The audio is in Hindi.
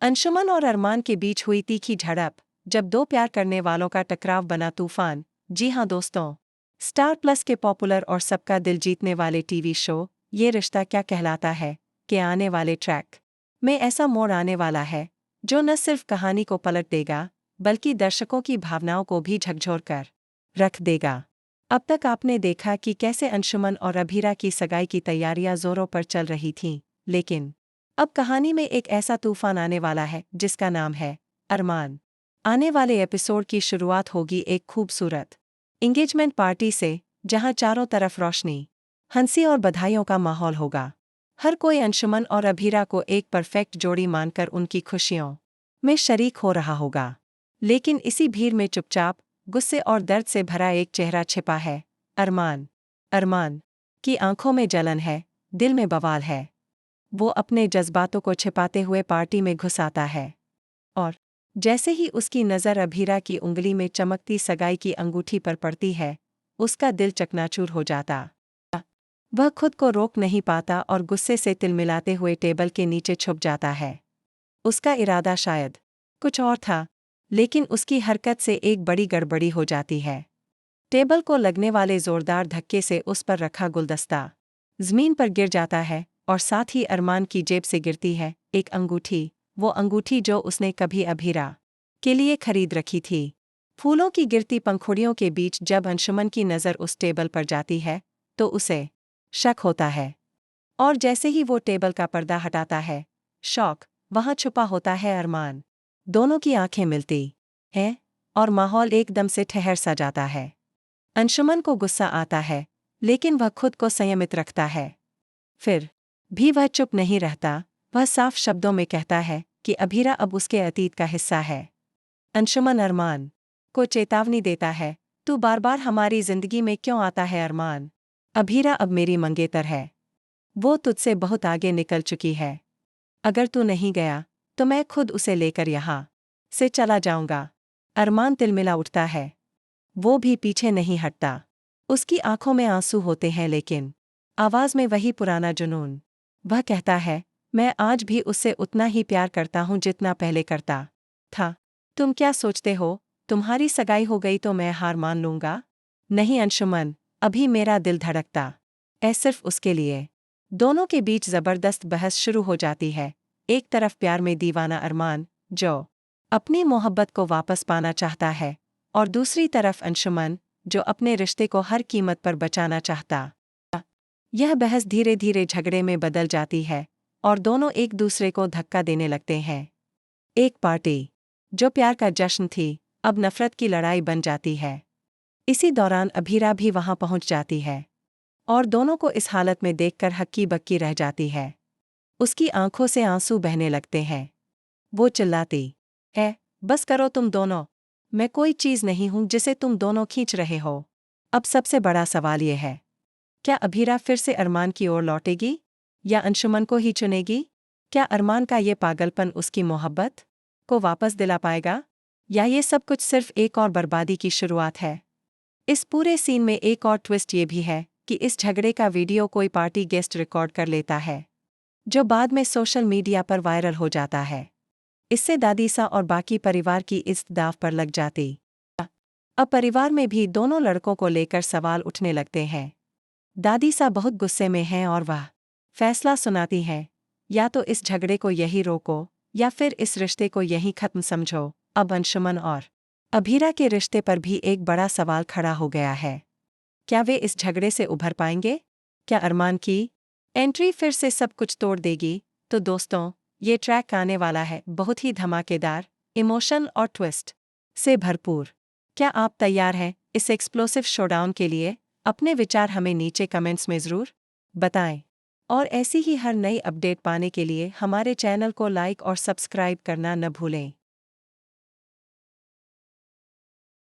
अंशुमन और अरमान के बीच हुई तीखी झड़प, जब दो प्यार करने वालों का टकराव बना तूफान। जी हां दोस्तों, स्टार प्लस के पॉपुलर और सबका दिल जीतने वाले टीवी शो ये रिश्ता क्या कहलाता है के आने वाले ट्रैक में ऐसा मोड़ आने वाला है जो न सिर्फ कहानी को पलट देगा बल्कि दर्शकों की भावनाओं को भी झकझोर कर रख देगा। अब तक आपने देखा कि कैसे अंशुमन और अभीरा की सगाई की तैयारियां जोरों पर चल रही थीं, लेकिन अब कहानी में एक ऐसा तूफान आने वाला है जिसका नाम है अरमान। आने वाले एपिसोड की शुरुआत होगी एक खूबसूरत एंगेजमेंट पार्टी से, जहां चारों तरफ रोशनी, हंसी और बधाइयों का माहौल होगा। हर कोई अंशुमन और अभीरा को एक परफेक्ट जोड़ी मानकर उनकी खुशियों में शरीक हो रहा होगा। लेकिन इसी भीड़ में चुपचाप, गुस्से और दर्द से भरा एक चेहरा छिपा है, अरमान। अरमान की आंखों में जलन है, दिल में बवाल है। वो अपने जज्बातों को छिपाते हुए पार्टी में घुस आता है, और जैसे ही उसकी नज़र अभीरा की उंगली में चमकती सगाई की अंगूठी पर पड़ती है, उसका दिल चकनाचूर हो जाता। वह खुद को रोक नहीं पाता और गुस्से से तिलमिलाते हुए टेबल के नीचे छुप जाता है। उसका इरादा शायद कुछ और था, लेकिन उसकी हरकत से एक बड़ी गड़बड़ी हो जाती है। टेबल को लगने वाले जोरदार धक्के से उस पर रखा गुलदस्ता ज़मीन पर गिर जाता है, और साथ ही अरमान की जेब से गिरती है एक अंगूठी, वो अंगूठी जो उसने कभी अभीरा के लिए खरीद रखी थी। फूलों की गिरती पंखुड़ियों के बीच जब अंशुमन की नज़र उस टेबल पर जाती है, तो उसे शक होता है, और जैसे ही वो टेबल का पर्दा हटाता है, शौक वहां छुपा होता है अरमान। दोनों की आंखें मिलती हैं, और माहौल एकदम से ठहर सा जाता है। अंशुमन को गुस्सा आता है, लेकिन वह खुद को संयमित रखता है। फिर भी वह चुप नहीं रहता, वह साफ शब्दों में कहता है कि अभीरा अब उसके अतीत का हिस्सा है। अंशुमन अरमान को चेतावनी देता है, तू बार बार हमारी जिंदगी में क्यों आता है अरमान? अभीरा अब मेरी मंगेतर है, वो तुझसे बहुत आगे निकल चुकी है। अगर तू नहीं गया तो मैं खुद उसे लेकर यहाँ से चला जाऊंगा। अरमान तिलमिला उठता है, वो भी पीछे नहीं हटता। उसकी आंखों में आंसू होते हैं, लेकिन आवाज में वही पुराना जुनून। वह कहता है, मैं आज भी उससे उतना ही प्यार करता हूँ जितना पहले करता था। तुम क्या सोचते हो, तुम्हारी सगाई हो गई तो मैं हार मान लूंगा? नहीं अंशुमन, अभी मेरा दिल धड़कता है सिर्फ उसके लिए। दोनों के बीच जबरदस्त बहस शुरू हो जाती है। एक तरफ प्यार में दीवाना अरमान, जो अपनी मोहब्बत को वापस पाना चाहता है, और दूसरी तरफ अंशुमन, जो अपने रिश्ते को हर कीमत पर बचाना चाहता। यह बहस धीरे धीरे झगड़े में बदल जाती है, और दोनों एक दूसरे को धक्का देने लगते हैं। एक पार्टी जो प्यार का जश्न थी, अब नफरत की लड़ाई बन जाती है। इसी दौरान अभीरा भी वहां पहुंच जाती है, और दोनों को इस हालत में देखकर हक्की बक्की रह जाती है। उसकी आंखों से आंसू बहने लगते हैं। वो चिल्लाती है, बस करो तुम दोनों, मैं कोई चीज़ नहीं हूं जिसे तुम दोनों खींच रहे हो। अब सबसे बड़ा सवाल ये है, क्या अभीरा फिर से अरमान की ओर लौटेगी, या अंशुमन को ही चुनेगी? क्या अरमान का ये पागलपन उसकी मोहब्बत को वापस दिला पाएगा, या ये सब कुछ सिर्फ एक और बर्बादी की शुरुआत है? इस पूरे सीन में एक और ट्विस्ट ये भी है कि इस झगड़े का वीडियो कोई पार्टी गेस्ट रिकॉर्ड कर लेता है, जो बाद में सोशल मीडिया पर वायरल हो जाता है। इससे दादीसा और बाकी परिवार की इज्जत दांव पर लग जाती। अब परिवार में भी दोनों लड़कों को लेकर सवाल उठने लगते हैं। दादीसा बहुत गुस्से में हैं और वह फैसला सुनाती हैं, या तो इस झगड़े को यही रोको, या फिर इस रिश्ते को यहीं खत्म समझो। अब अंशुमन और अभीरा के रिश्ते पर भी एक बड़ा सवाल खड़ा हो गया है। क्या वे इस झगड़े से उभर पाएंगे? क्या अरमान की एंट्री फिर से सब कुछ तोड़ देगी? तो दोस्तों, ये ट्रैक आने वाला है बहुत ही धमाकेदार, इमोशन और ट्विस्ट से भरपूर। क्या आप तैयार हैं इस एक्सप्लोसिव शोडाउन के लिए? अपने विचार हमें नीचे कमेंट्स में ज़रूर बताएं, और ऐसी ही हर नई अपडेट पाने के लिए हमारे चैनल को लाइक और सब्सक्राइब करना न भूलें।